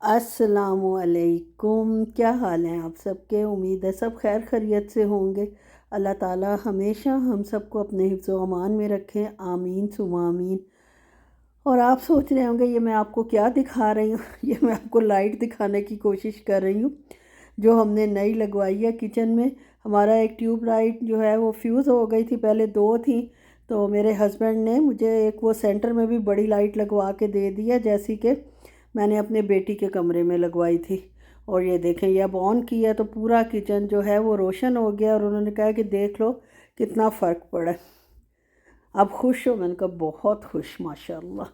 अस्सलामुअलैकुम। क्या हाल है आप सबके? उम्मीद है सब खैर खैरियत से होंगे। अल्लाह ताला हमेशा हम सबको अपने हिफ्ज़ व अमान में रखें, आमीन सुमा आमीन। और आप सोच रहे होंगे ये मैं आपको क्या दिखा रही हूँ ये मैं आपको लाइट दिखाने की कोशिश कर रही हूँ जो हमने नई लगवाई है किचन में। हमारा एक ट्यूब लाइट जो है वो फ्यूज़ हो गई थी, पहले दो थी। तो मेरे हस्बैंड ने मुझे एक वो सेंटर में भी बड़ी लाइट लगवा के दे दी है, जैसी कि मैंने अपने बेटी के कमरे में लगवाई थी। और ये देखें, ये अब ऑन किया तो पूरा किचन जो है वो रोशन हो गया। और उन्होंने कहा कि देख लो कितना फ़र्क पड़ा है। अब खुश हो? मैंने कहा बहुत खुश माशाल्लाह।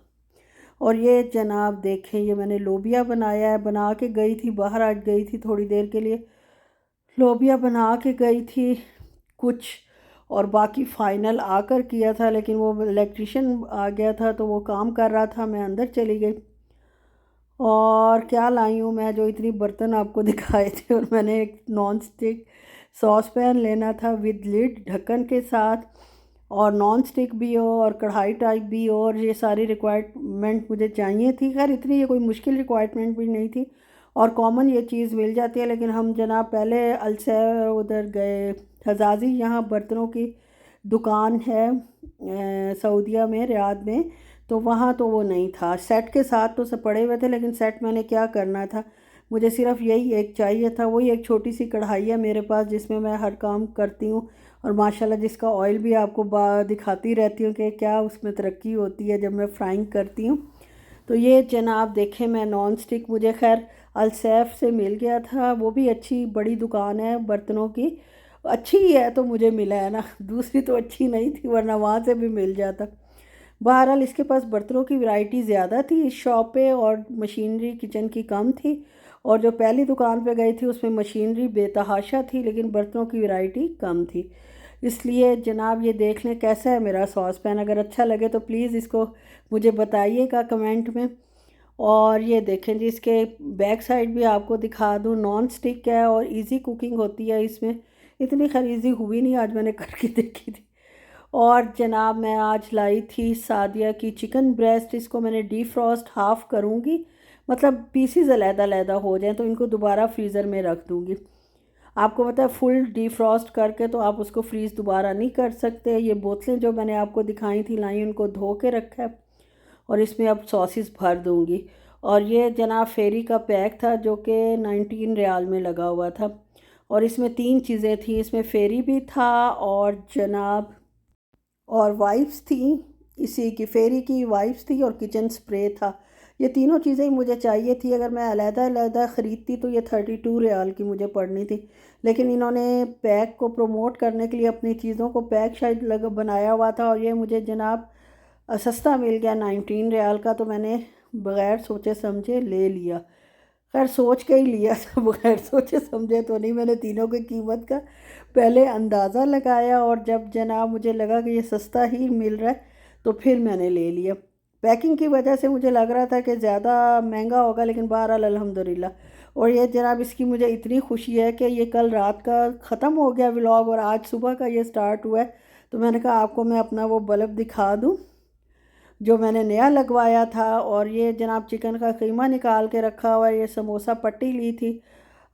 और ये जनाब देखें, ये मैंने लोबिया बनाया है, बना के गई थी बाहर, आज गई थी थोड़ी देर के लिए, लोबिया बना के गई थी कुछ। और बाकी फ़ाइनल आकर किया था, लेकिन वो इलेक्ट्रिशियन आ गया था तो वो काम कर रहा था, मैं अंदर चली गई। और क्या लाई हूँ मैं, जो इतनी बर्तन आपको दिखाए थे। और मैंने एक नॉन स्टिक सॉस पैन लेना था विद लिड ढक्कन के साथ, और नॉन स्टिक भी हो और कढ़ाई टाइप भी हो, और ये सारी रिक्वायरमेंट मुझे चाहिए थी। खैर इतनी ये कोई मुश्किल रिक्वायरमेंट भी नहीं थी और कॉमन ये चीज़ मिल जाती है। लेकिन हम जनाब पहले अलसे उधर गए, हजाजी यहाँ बर्तनों की दुकान है सऊदीया में, रियाद में। तो वहाँ तो वो नहीं था, सेट के साथ तो सब पड़े हुए थे, लेकिन सेट मैंने क्या करना था, मुझे सिर्फ यही एक चाहिए था। वही एक छोटी सी कढ़ाई है मेरे पास जिसमें मैं हर काम करती हूँ, और माशाल्लाह जिसका ऑयल भी आपको दिखाती रहती हूँ कि क्या उसमें तरक्की होती है जब मैं फ्राइंग करती हूँ। तो ये जनाब देखें, मैं नॉन स्टिक मुझे खैर अलसैफ से मिल गया था, वो भी अच्छी बड़ी दुकान है बर्तनों की, अच्छी ही है तो मुझे मिला है ना, दूसरी तो अच्छी नहीं थी वरना वहाँ से भी मिल जाता। बहरहाल इसके पास बर्तनों की वैरायटी ज़्यादा थी इस शॉप पे, और मशीनरी किचन की कम थी। और जो पहली दुकान पे गई थी उसमें मशीनरी बेतहाशा थी, लेकिन बर्तनों की वैरायटी कम थी। इसलिए जनाब ये देख लें कैसा है मेरा सॉस पैन। अगर अच्छा लगे तो प्लीज़ इसको मुझे बताइएगा कमेंट में। और ये देखें जी, इसके बैक साइड भी आपको दिखा दूँ, नॉन स्टिक है और इजी कुकिंग होती है इसमें। इतनी खैर इजी हुई नहीं, आज मैंने करके देखी थी। और जनाब मैं आज लाई थी सादिया की चिकन ब्रेस्ट, इसको मैंने डीफ्रॉस्ट हाफ़ करूँगी, मतलब पीसीज अलहदा-अलहदा हो जाएं तो इनको दोबारा फ्रीज़र में रख दूँगी। आपको पता है फुल डीफ्रॉस्ट करके तो आप उसको फ्रीज़ दोबारा नहीं कर सकते। ये बोतलें जो मैंने आपको दिखाई थी लाई, उनको धो के रखा है और इसमें अब सॉसेस भर दूँगी। और ये जनाब फेरी का पैक था जो कि 19 रियाल में लगा हुआ था, और इसमें तीन चीज़ें थी, इसमें फेरी भी था और जनाब और वाइप्स थी, इसी की फेरी की वाइप्स थी और किचन स्प्रे था। ये तीनों चीज़ें ही मुझे चाहिए थी। अगर मैं अलहदा-अलहदा ख़रीदती तो ये 32 रियाल की मुझे पड़नी थी, लेकिन इन्होंने पैक को प्रमोट करने के लिए अपनी चीज़ों को पैक शायद लग बनाया हुआ था, और ये मुझे जनाब सस्ता मिल गया 19 रियाल का, तो मैंने बग़ैर सोचे समझे ले लिया। खैर सोच के ही लिया था, बगैर सोचे समझे तो नहीं। मैंने तीनों की कीमत का पहले अंदाज़ा लगाया, और जब जनाब मुझे लगा कि ये सस्ता ही मिल रहा है तो फिर मैंने ले लिया। पैकिंग की वजह से मुझे लग रहा था कि ज़्यादा महंगा होगा, लेकिन बहरहाल अल्हम्दुलिल्लाह। और ये जनाब इसकी मुझे इतनी खुशी है कि ये कल रात का ख़त्म हो गया व्लॉग और आज सुबह का ये स्टार्ट हुआ है। तो मैंने कहा आपको मैं अपना वो बल्ब दिखा दूँ जो मैंने नया लगवाया था। और ये जनाब चिकन का कीमा निकाल के रखा हुआ है, ये समोसा पट्टी ली थी।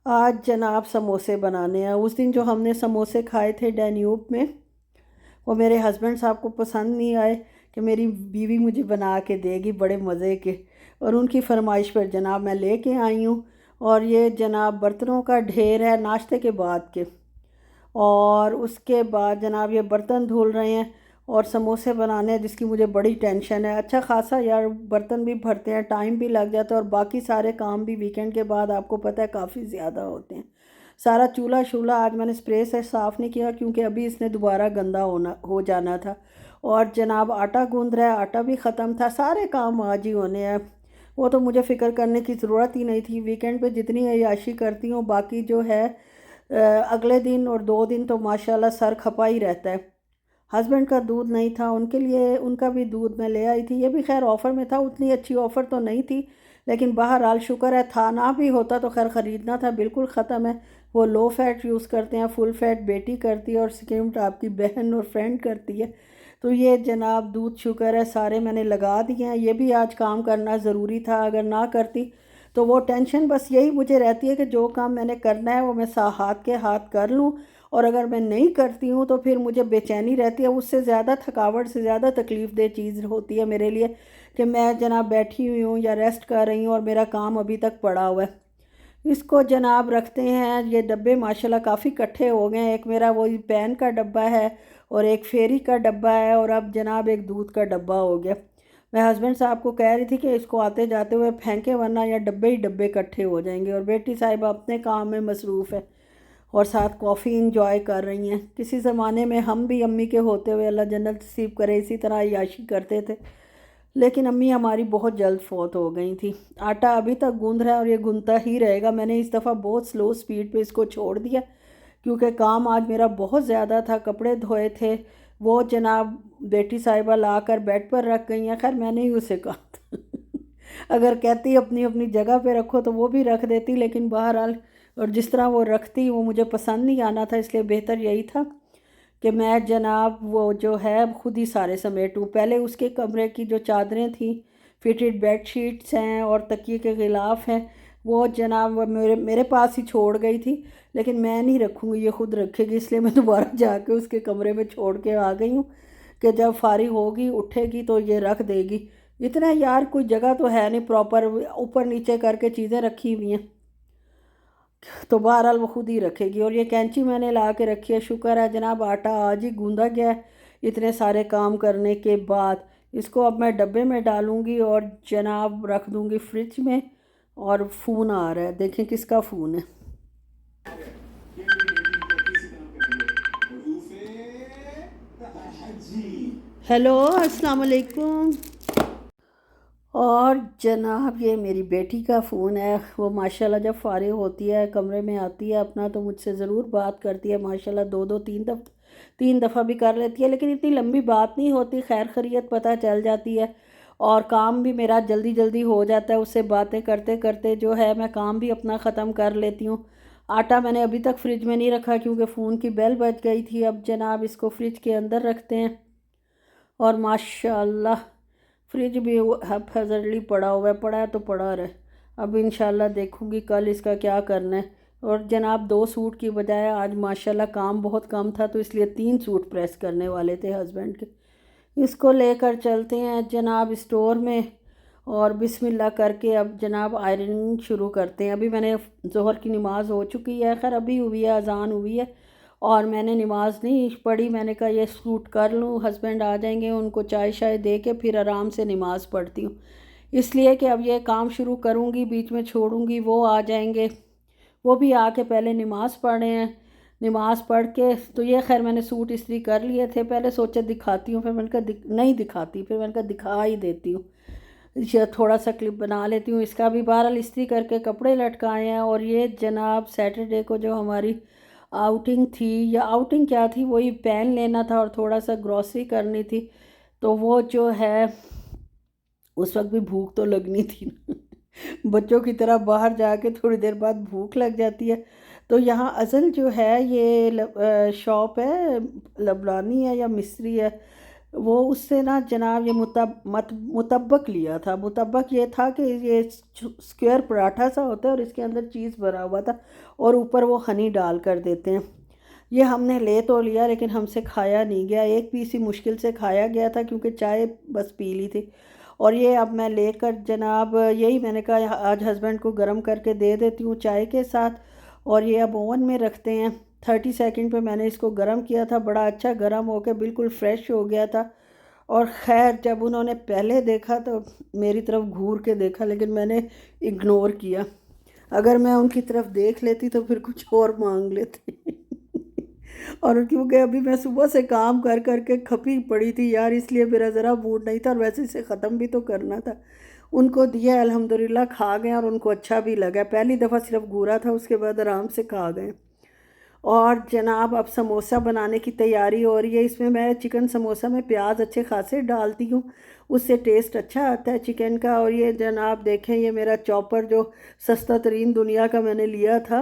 आज जनाब समोसे बनाने हैं। उस दिन जो हमने समोसे खाए थे डैन्यूब में, वो मेरे हस्बैंड साहब को पसंद नहीं आए कि मेरी बीवी मुझे बना के देगी बड़े मज़े के, और उनकी फरमाइश पर जनाब मैं लेके आई हूँ। और ये जनाब बर्तनों का ढेर है नाश्ते के बाद के, और उसके बाद जनाब ये बर्तन धुल रहे हैं और समोसे बनाने हैं जिसकी मुझे बड़ी टेंशन है। अच्छा खासा यार बर्तन भी भरते हैं, टाइम भी लग जाता है, और बाकी सारे काम भी वीकेंड के बाद आपको पता है काफ़ी ज़्यादा होते हैं। सारा चूल्हा शूल्हा आज मैंने स्प्रे से साफ़ नहीं किया क्योंकि अभी इसने दोबारा गंदा हो जाना था। और जनाब आटा गूंद रहा है, आटा भी ख़त्म था, सारे काम आज ही होने हैं। वो तो मुझे फ़िक्र करने की ज़रूरत ही नहीं थी, वीकेंड पे जितनी अय्याशी करती हूँ, बाकी जो है अगले दिन और 2 दिन तो माशाल्लाह सर खपा ही रहता है। हस्बैंड का दूध नहीं था, उनके लिए उनका भी दूध मैं ले आई थी, ये भी खैर ऑफ़र में था, उतनी अच्छी ऑफ़र तो नहीं थी, लेकिन बहरहाल शुक्र है था। ना भी होता तो खैर ख़रीदना था, बिल्कुल ख़त्म है। वो लो फैट यूज़ करते हैं, फुल फैट बेटी करती है और स्किम्ड आपकी बहन और फ्रेंड करती है। तो ये जनाब दूध शुक्र है सारे मैंने लगा दिए हैं। ये भी आज काम करना ज़रूरी था, अगर ना करती तो वो टेंशन बस यही मुझे रहती है कि जो काम मैंने करना है वो मैं हाथ के हाथ कर लूँ, और अगर मैं नहीं करती हूँ तो फिर मुझे बेचैनी रहती है। उससे ज़्यादा थकावट से ज़्यादा तकलीफ़ दह चीज़ होती है मेरे लिए कि मैं जनाब बैठी हुई हूँ या रेस्ट कर रही हूँ और मेरा काम अभी तक पड़ा हुआ है। इसको जनाब रखते हैं, ये डब्बे माशाल्लाह काफ़ी इकट्ठे हो गए हैं। एक मेरा वही पैन का डब्बा है और एक फेरी का डब्बा है, और अब जनाब एक दूध का डब्बा हो गया। मैं हस्बैंड साहब को कह रही थी कि इसको आते जाते हुए फेंके, वरना या डब्बे ही डब्बे इकट्ठे हो जाएंगे। और बेटी साहिबा अपने काम में मसरूफ़ है और साथ कॉफ़ी इंजॉय कर रही हैं। किसी ज़माने में हम भी अम्मी के होते हुए अल्लाह जन्नत नसीब करे इसी तरह अय्याशी करते थे, लेकिन अम्मी हमारी बहुत जल्द फौत हो गई थी। आटा अभी तक गूंद रहा है और ये गूंदता ही रहेगा। मैंने इस दफ़ा बहुत स्लो स्पीड पे इसको छोड़ दिया क्योंकि काम आज मेरा बहुत ज़्यादा था। कपड़े धोए थे, वो जनाब बेटी साहिबा ला कर बेड पर रख गई हैं। खैर मैंने ही उसे कहा था अगर कहती अपनी अपनी जगह पे रखो तो वो भी रख देती, लेकिन बहरहाल और जिस तरह वो रखती वो मुझे पसंद नहीं आना था, इसलिए बेहतर यही था कि मैं जनाब वो जो है ख़ुद ही सारे समेटूँ। पहले उसके कमरे की जो चादरें थी, फिटेड बेड शीट्स हैं और तकिए के गिलाफ हैं, वो जनाब मेरे पास ही छोड़ गई थी, लेकिन मैं नहीं रखूँगी, ये ख़ुद रखेगी। इसलिए मैं दोबारा जाके उसके कमरे में छोड़ के आ गई हूँ कि जब फारिग होगी उठेगी तो ये रख देगी। इतना यार कोई जगह तो है नहीं प्रॉपर, ऊपर नीचे करके चीज़ें रखी हुई हैं, तो बहरहाल वो खुद ही रखेगी। और ये कैंची मैंने ला के रखी है। शुक्र है जनाब आटा आज ही गूंदा गया है इतने सारे काम करने के बाद। इसको अब मैं डब्बे में डालूंगी और जनाब रख दूंगी फ्रिज में। और फ़ोन आ रहा है, देखें किसका फ़ोन है। हेलो अस्सलाम वालेकुम। और जनाब ये मेरी बेटी का फ़ोन है। वो माशाल्लाह जब फ़ारिग होती है कमरे में आती है अपना तो मुझसे ज़रूर बात करती है। माशाल्लाह दो दो तीन दफ़ा भी कर लेती है, लेकिन इतनी लंबी बात नहीं होती, खैर खैरियत पता चल जाती है और काम भी मेरा जल्दी जल्दी हो जाता है। उससे बातें करते करते जो है मैं काम भी अपना ख़त्म कर लेती हूँ। आटा मैंने अभी तक फ्रिज में नहीं रखा क्योंकि फ़ोन की बेल बज गई थी। अब जनाब इसको फ्रिज के अंदर रखते हैं और माशाल्लाह फ्रिज भी हैफजर्डली पड़ा हुआ है, पड़ा है तो पड़ा रहे। अब इंशाल्लाह देखूंगी कल इसका क्या करना है। और जनाब 2 सूट की बजाय आज माशाल्लाह काम बहुत कम था, तो इसलिए 3 सूट प्रेस करने वाले थे हस्बैंड के। इसको लेकर चलते हैं जनाब स्टोर में और बिस्मिल्लाह करके अब जनाब आयरनिंग शुरू करते हैं। अभी मैंने ज़ोहर की नमाज़ हो चुकी है, खैर अभी हुई है, अजान हुई है और मैंने नमाज़ नहीं पढ़ी। मैंने कहा ये सूट कर लूँ, हस्बैंड आ जाएंगे, उनको चाय शाय दे के फिर आराम से नमाज़ पढ़ती हूँ। इसलिए कि अब ये काम शुरू करूँगी, बीच में छोड़ूँगी, वो आ जाएंगे, वो भी आके पहले नमाज़ पढ़े हैं। नमाज़ पढ़ के तो ये खैर मैंने सूट इस्त्री कर लिए थे, पहले सोचा दिखाती हूँ, फिर मैंने कहा नहीं दिखाती, फिर मैंने कहा दिखा ही देती हूँ, थोड़ा सा क्लिप बना लेती हूँ इसका भी। बहरहाल इस्त्री करके कपड़े लटकाए हैं। और ये जनाब सैटरडे को जो हमारी आउटिंग थी, या आउटिंग क्या थी, वही पेन लेना था और थोड़ा सा ग्रॉसरी करनी थी, तो वो जो है उस वक्त भी भूख तो लगनी थी ना बच्चों की तरह बाहर जाके थोड़ी देर बाद भूख लग जाती है। तो यहाँ असल जो है ये शॉप है, लबलानी है या मिस्री है, वो उससे ना जनाब ये मुतब्बक लिया था। मुतब्बक ये था कि ये स्क्वायर पराठा सा होता है और इसके अंदर चीज़ भरा हुआ था और ऊपर वो हनी डाल कर देते हैं। ये हमने ले तो लिया लेकिन हमसे खाया नहीं गया, एक पीस ही मुश्किल से खाया गया था क्योंकि चाय बस पी ली थी। और ये अब मैं लेकर जनाब यही मैंने कहा आज हस्बैंड को गर्म करके दे देती हूँ चाय के साथ। और ये अब ओवन में रखते हैं। 30 सेकंड पे मैंने इसको गर्म किया था, बड़ा अच्छा गर्म होकर बिल्कुल फ्रेश हो गया था। और ख़ैर जब उन्होंने पहले देखा तो मेरी तरफ घूर के देखा, लेकिन मैंने इग्नोर किया। अगर मैं उनकी तरफ देख लेती तो फिर कुछ और मांग लेते और क्योंकि अभी मैं सुबह से काम कर कर के खपी पड़ी थी यार, इसलिए मेरा ज़रा मूड नहीं था और वैसे इसे ख़त्म भी तो करना था। उनको दिया, अल्हम्दुलिल्लाह खा गए और उनको अच्छा भी लगा। पहली दफ़ा सिर्फ घूरा था, उसके बाद आराम से खा गए। और जनाब अब समोसा बनाने की तैयारी हो रही है। इसमें मैं चिकन समोसा में प्याज अच्छे खासे डालती हूँ, उससे टेस्ट अच्छा आता है चिकन का। और ये जनाब देखें, ये मेरा चॉपर जो सस्ता तरीन दुनिया का मैंने लिया था,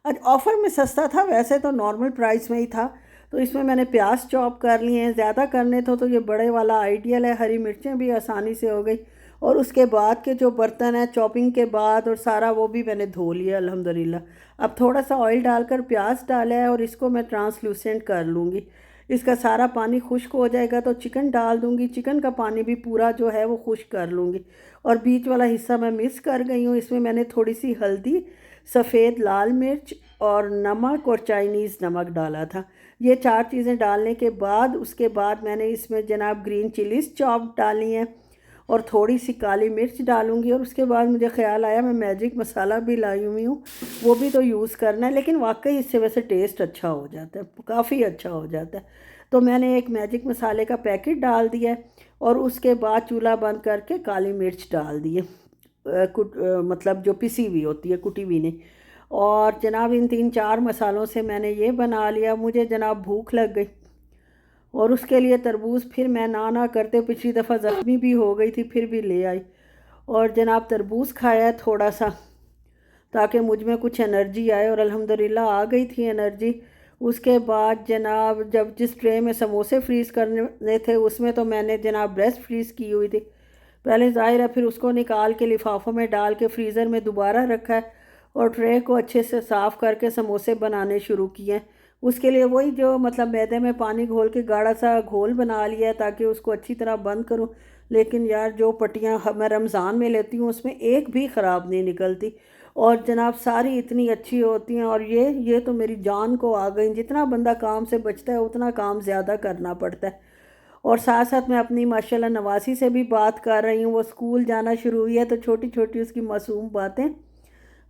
आज ऑफ़र में सस्ता था, वैसे तो नॉर्मल प्राइस में ही था। तो इसमें मैंने प्याज चॉप कर लिए हैं, ज़्यादा करने तो ये बड़े वाला आइडियल है। हरी मिर्चें भी आसानी से हो गई और उसके बाद के जो बर्तन है चॉपिंग के बाद और सारा वो भी मैंने धो लिया अल्हम्दुलिल्लाह। अब थोड़ा सा ऑयल डालकर प्याज डाला है और इसको मैं ट्रांसलूसेंट कर लूँगी। इसका सारा पानी खुश्क हो जाएगा तो चिकन डाल दूँगी, चिकन का पानी भी पूरा जो है वो खुश्क कर लूँगी। और बीच वाला हिस्सा मैं मिक्स कर गई हूँ। इसमें मैंने थोड़ी सी हल्दी, सफ़ेद लाल मिर्च और नमक और चाइनीज़ नमक डाला था। ये 4 चीज़ें डालने के बाद उसके बाद मैंने इसमें जनाब ग्रीन चिलीज़ चॉप डाली हैं और थोड़ी सी काली मिर्च डालूँगी। और उसके बाद मुझे ख़्याल आया मैं मैजिक मसाला भी लाई हुई हूँ, वो भी तो यूज़ करना है, लेकिन वाकई इससे वैसे टेस्ट अच्छा हो जाता है, काफ़ी अच्छा हो जाता है। तो मैंने एक मैजिक मसाले का पैकेट डाल दिया है और उसके बाद चूल्हा बंद करके काली मिर्च डाल दी है, मतलब जो पिसी हुई होती है, कुटी हुई नहीं। और जनाब इन 3-4 मसालों से मैंने ये बना लिया। मुझे जनाब भूख लग गई और उसके लिए तरबूज फिर मैं ना करते पिछली दफ़ा ज़ख्मी भी हो गई थी, फिर भी ले आई और जनाब तरबूज खाया थोड़ा सा ताकि मुझ में कुछ एनर्जी आए और अल्हम्दुलिल्लाह आ गई थी एनर्जी। उसके बाद जनाब जब जिस ट्रे में समोसे फ्रीज़ करने थे उसमें तो मैंने जनाब ब्रेस्ट फ्रीज़ की हुई थी पहले, ज़ाहिर है, फिर उसको निकाल के लिफाफों में डाल के फ्रीज़र में दोबारा रखा है और ट्रे को अच्छे से साफ़ करके समोसे बनाने शुरू किए। उसके लिए वही जो मतलब मैदे में पानी घोल के गाढ़ा सा घोल बना लिया है ताकि उसको अच्छी तरह बंद करूं। लेकिन यार जो पट्टियाँ मैं रमज़ान में लेती हूँ उसमें एक भी ख़राब नहीं निकलती और जनाब सारी इतनी अच्छी होती हैं। और ये तो मेरी जान को आ गई। जितना बंदा काम से बचता है उतना काम ज़्यादा करना पड़ता है। और साथ साथ मैं अपनी माशाल्लाह नवासी से भी बात कर रही हूँ, वो स्कूल जाना शुरू हुई है तो छोटी छोटी उसकी मासूम बातें।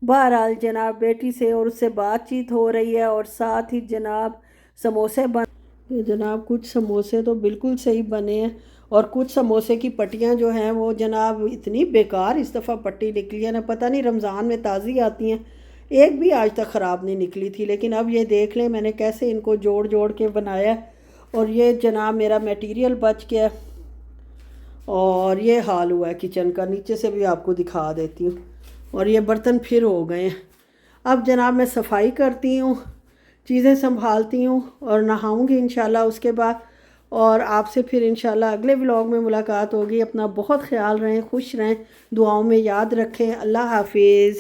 बहरहाल जनाब बेटी से और उससे बातचीत हो रही है और साथ ही जनाब समोसे बन, ये जनाब कुछ समोसे तो बिल्कुल सही बने हैं और कुछ समोसे की पट्टियाँ जो हैं वो जनाब इतनी बेकार इस दफ़ा पट्टी निकली है ना, पता नहीं रमज़ान में ताज़ी आती हैं, एक भी आज तक ख़राब नहीं निकली थी। लेकिन अब ये देख लें मैंने कैसे इनको जोड़ जोड़ के बनाया और ये जनाब मेरा मटेरियल बच गया और ये हाल हुआ है किचन का। नीचे से भी आपको दिखा देती हूँ और ये बर्तन फिर हो गए हैं। अब जनाब मैं सफाई करती हूँ, चीज़ें संभालती हूँ और नहाऊंगी इंशाल्लाह उसके बाद। और आपसे फिर इंशाल्लाह अगले व्लॉग में मुलाकात होगी। अपना बहुत ख्याल रहें, खुश रहें, दुआओं में याद रखें। अल्लाह हाफिज़।